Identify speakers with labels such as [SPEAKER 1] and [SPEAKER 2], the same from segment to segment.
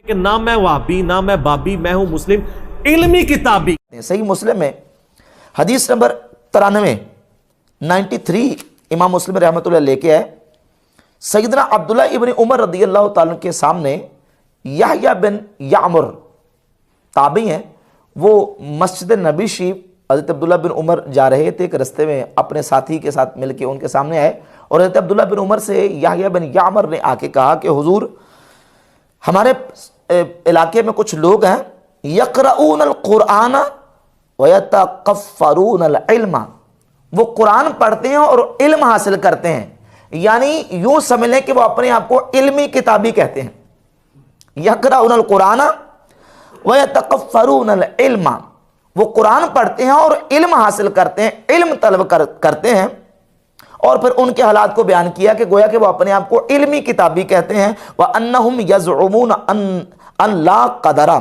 [SPEAKER 1] کہ نہ میں وہابی نہ میں بابی، میں ہوں مسلم علمی کتابی۔
[SPEAKER 2] صحیح مسلم میں حدیث نمبر 93 امام مسلم رحمۃ اللہ لے کے آئے، سیدنا عبداللہ ابن عمر رضی اللہ تعالیٰ کے سامنے یحییٰ بن یعمر تابعی ہیں، وہ مسجد نبی شریف حضرت عبداللہ بن عمر جا رہے تھے، ایک رستے میں اپنے ساتھی کے ساتھ مل کے ان کے سامنے آئے اور حضرت عبداللہ بن عمر سے یحییٰ بن یعمر نے آ کے کہا کہ حضور ہمارے علاقے میں کچھ لوگ ہیں یقرؤون القرآن ویتقفرون العلم، وہ قرآن پڑھتے ہیں اور علم حاصل کرتے ہیں، یعنی یوں سمجھ لیں کہ وہ اپنے آپ کو علمی کتابی کہتے ہیں۔ یقرؤون القرآن ویتقفرون العلم، وہ قرآن پڑھتے ہیں اور علم حاصل کرتے ہیں، علم طلب کرتے ہیں، اور پھر ان کے حالات کو بیان کیا کہ گویا کہ وہ اپنے آپ کو علمی کتابی کہتے ہیں۔ وَأَنَّهُمْ يَزْعُمُونَ أَن لَا قَدَرَ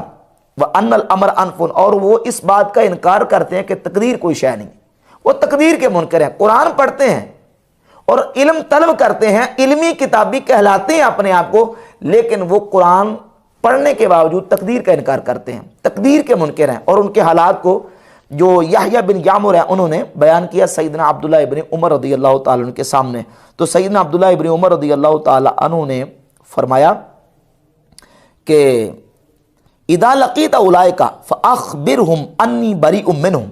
[SPEAKER 2] وَأَنَّ الْأَمْرَ أَنْفٌ، اور وہ اس بات کا انکار کرتے ہیں کہ تقدیر کوئی شے نہیں، وہ تقدیر کے منکر ہیں۔ قرآن پڑھتے ہیں اور علم طلب کرتے ہیں، علمی کتابی کہلاتے ہیں اپنے آپ کو، لیکن وہ قرآن پڑھنے کے باوجود تقدیر کا انکار کرتے ہیں، تقدیر کے منکر ہیں۔ اور ان کے حالات کو جو یحییٰ بن یعمر ہیں انہوں نے بیان کیا سیدنا عبداللہ ابن عمر رضی اللہ تعالیٰ عنہ کے سامنے۔ تو سیدنا عبداللہ ابن عمر رضی اللہ تعالیٰ عنہ نے فرمایا کہ اذا لقیت اولئک فاخبرہم انی بریء منہم،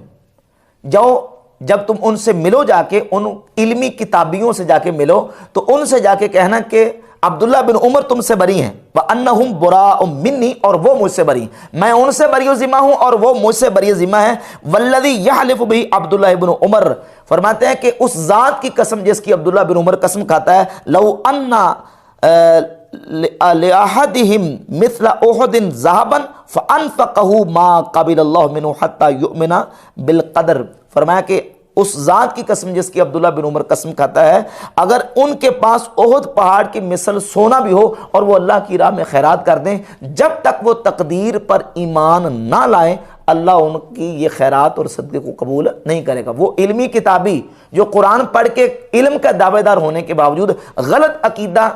[SPEAKER 2] جب تم ان سے ملو، جا کے ان علمی کتابیوں سے جا کے ملو تو ان سے جا کے کہنا کہ عبداللہ بن عمر تم سے بری ہیں، وَأَنَّهُمْ بُرَاءٌ مِّنِّي، اور وہ مجھ سے بری ہیں، میں ان سے بری ذمہ ہوں اور وہ مجھ سے بری ذمہ ہیں۔ وَالَّذِي يَحْلِفُ بِهِ عبداللہ بن عمر، فرماتے ہیں کہ اس ذات کی قسم جس کی عبداللہ بن عمر قسم کھاتا ہے، لَوْ أَنَّ لِأَحَدِهِمْ مِثْلَ أُحُدٍ ذَهَبًا فَأَنفَقَهُ مَا قَبِلَ اللَّهُ مِنْهُ حَتَّى يُؤْمِنَ بِالْقَدْرِ، فرمایا کہ اس ذات کی قسم جس کی عبداللہ بن عمر قسم کھاتا ہے، اگر ان کے پاس احد پہاڑ کی مثل سونا بھی ہو اور وہ اللہ کی راہ میں خیرات کر دیں، جب تک وہ تقدیر پر ایمان نہ لائیں اللہ ان کی یہ خیرات اور صدقے کو قبول نہیں کرے گا۔ وہ علمی کتابی جو قرآن پڑھ کے علم کا دعوے دار ہونے کے باوجود غلط عقیدہ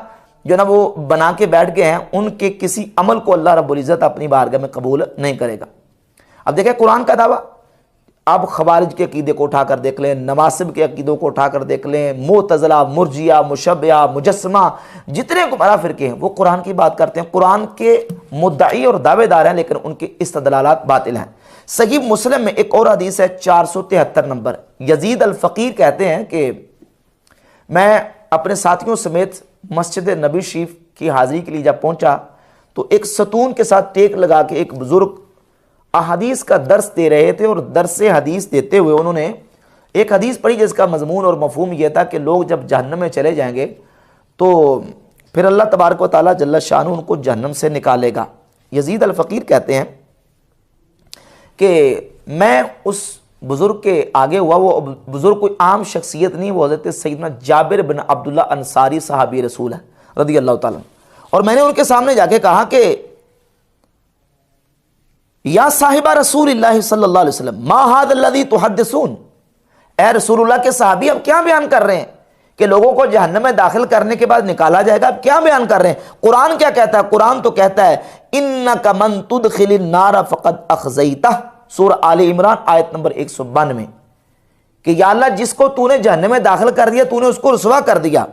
[SPEAKER 2] جو نا وہ بنا کے بیٹھ گئے ہیں، ان کے کسی عمل کو اللہ رب العزت اپنی بارگاہ میں قبول نہیں کرے گا۔ اب دیکھیں قرآن کا دعویٰ، آپ خوارج کے عقیدے کو اٹھا کر دیکھ لیں، نواسب کے عقیدوں کو اٹھا کر دیکھ لیں، معتزلہ، مرجیہ، مشبہہ، مجسمہ، جتنے گمراہ فرقے ہیں وہ قرآن کی بات کرتے ہیں، قرآن کے مدعی اور دعوے دار ہیں، لیکن ان کے استدلالات باطل ہیں۔ صحیح مسلم میں ایک اور حدیث ہے 473 نمبر، یزید الفقیر کہتے ہیں کہ میں اپنے ساتھیوں سمیت مسجد نبی شریف کی حاضری کے لیے جب پہنچا تو ایک ستون کے ساتھ ٹیک لگا کے ایک بزرگ احادیث کا درس دے رہے تھے، اور درس حدیث دیتے ہوئے انہوں نے ایک حدیث پڑھی جس کا مضمون اور مفہوم یہ تھا کہ لوگ جب جہنم میں چلے جائیں گے تو پھر اللہ تبارک و تعالیٰ جل شانہ ان کو جہنم سے نکالے گا۔ یزید الفقیر کہتے ہیں کہ میں اس بزرگ کے آگے ہوا، وہ بزرگ کوئی عام شخصیت نہیں، وہ حضرت سیدنا جابر بن عبداللہ انصاری صحابی رسول ہے رضی اللہ تعالیٰ، اور میں نے ان کے سامنے جا کے کہا کہ یا صاحبہ رسول اللہ صلی اللہ علیہ وسلم ما ھذا الذی تحدثون، اے رسول اللہ کے صحابی اب کیا بیان کر رہے ہیں کہ لوگوں کو جہنم میں داخل کرنے کے بعد نکالا جائے گا، اب کیا بیان کر رہے ہیں؟ قرآن کیا کہتا ہے؟ قرآن تو کہتا ہے انک من تدخل النار فقد اخزیتہ، سورہ آل عمران آیت نمبر 192 کہ یا اللہ جس کو تو نے جہنم میں داخل کر دیا تو نے اس کو رسوا کر دیا۔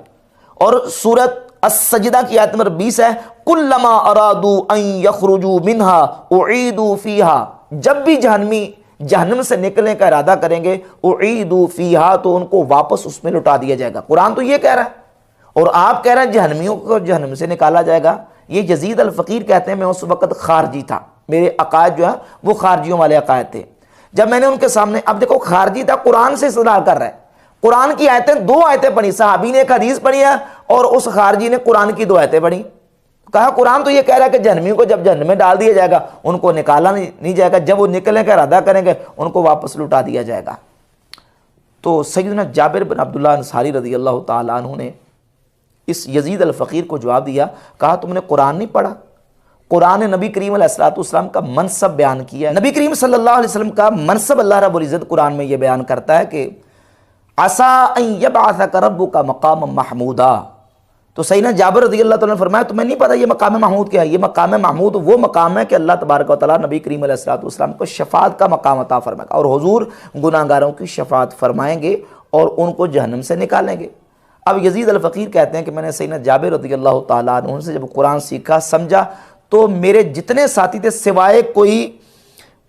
[SPEAKER 2] اور سورۃ السجدہ کی آیت نمبر 20 ہے کلما ارادوا ان یخرجوا منها اعیدوا فیها، جب بھی جہنمی جہنم سے نکلنے کا ارادہ کریں گے اعیدوا فیها تو ان کو واپس اس میں لٹا دیا جائے گا۔ قرآن تو یہ کہہ رہا ہے اور آپ کہہ رہے ہیں جہنمیوں کو جہنم سے نکالا جائے گا۔ یہ یزید الفقیر کہتے ہیں میں اس وقت خارجی تھا، میرے عقائد جو ہیں وہ خارجیوں والے عقائد تھے۔ جب میں نے ان کے سامنے، اب دیکھو خارجی تھا قرآن سے استدلال کر رہا ہے، قرآن کی آیتیں دو آیتیں پڑھی، صحابی نے ایک حدیث پڑھی ہے اور اس خارجی نے قرآن کی دو آیتیں پڑھی۔ کہا قرآن تو یہ کہہ رہا ہے کہ جہنمیوں کو جب جہنم میں ڈال دیا جائے گا ان کو نکالا نہیں جائے گا، جب وہ نکلنے کا ارادہ کریں گے ان کو واپس لٹا دیا جائے گا۔ تو سیدنا جابر بن عبداللہ انصاری رضی اللہ تعالیٰ عنہ نے اس یزید الفقیر کو جواب دیا، کہا تم نے قرآن نہیں پڑھا؟ قرآن نے نبی کریم علیہ السلام کا منصب بیان کیا ہے۔ نبی کریم صلی اللہ علیہ وسلم کا منصب اللہ رب العزت قرآن میں یہ بیان کرتا ہے کہ عسیٰ ان یبعثک ربک مقاما محمودا، تو سیدنا جابر رضی اللہ تعالیٰ نے فرمایا تمہیں نہیں پتا یہ مقام محمود کیا ہے؟ یہ مقام محمود وہ مقام ہے کہ اللہ تبارک و تعالیٰ نبی کریم علیہ السلام کو شفاعت کا مقام عطا فرمائے گا، اور حضور گناہگاروں کی شفاعت فرمائیں گے اور ان کو جہنم سے نکالیں گے۔ اب یزید الفقیر کہتے ہیں کہ میں نے سیدنا جابر رضی اللہ تعالیٰ عنہ سے جب قرآن سیکھا سمجھا تو میرے جتنے ساتھی تھے سوائے کوئی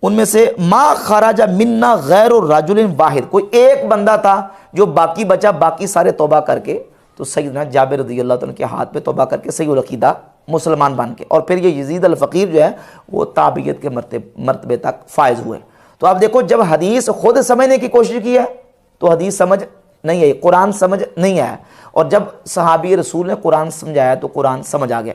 [SPEAKER 2] ان میں سے ما خرج منا غیر الرجل واحد، کوئی ایک بندہ تھا جو باقی بچا، باقی سارے توبہ کر کے تو سیدنا جابر رضی اللہ تعالیٰ کے ہاتھ پہ توبہ کر کے صحیح العقیدہ مسلمان بن کے، اور پھر یہ یزید الفقیر جو ہے وہ تابعیت کے مرتبے تک فائز ہوئے۔ تو آپ دیکھو جب حدیث خود سمجھنے کی کوشش کی ہے تو حدیث سمجھ نہیں آئی، قرآن سمجھ نہیں آیا، اور جب صحابی رسول نے قرآن سمجھایا تو قرآن سمجھ آ گیا۔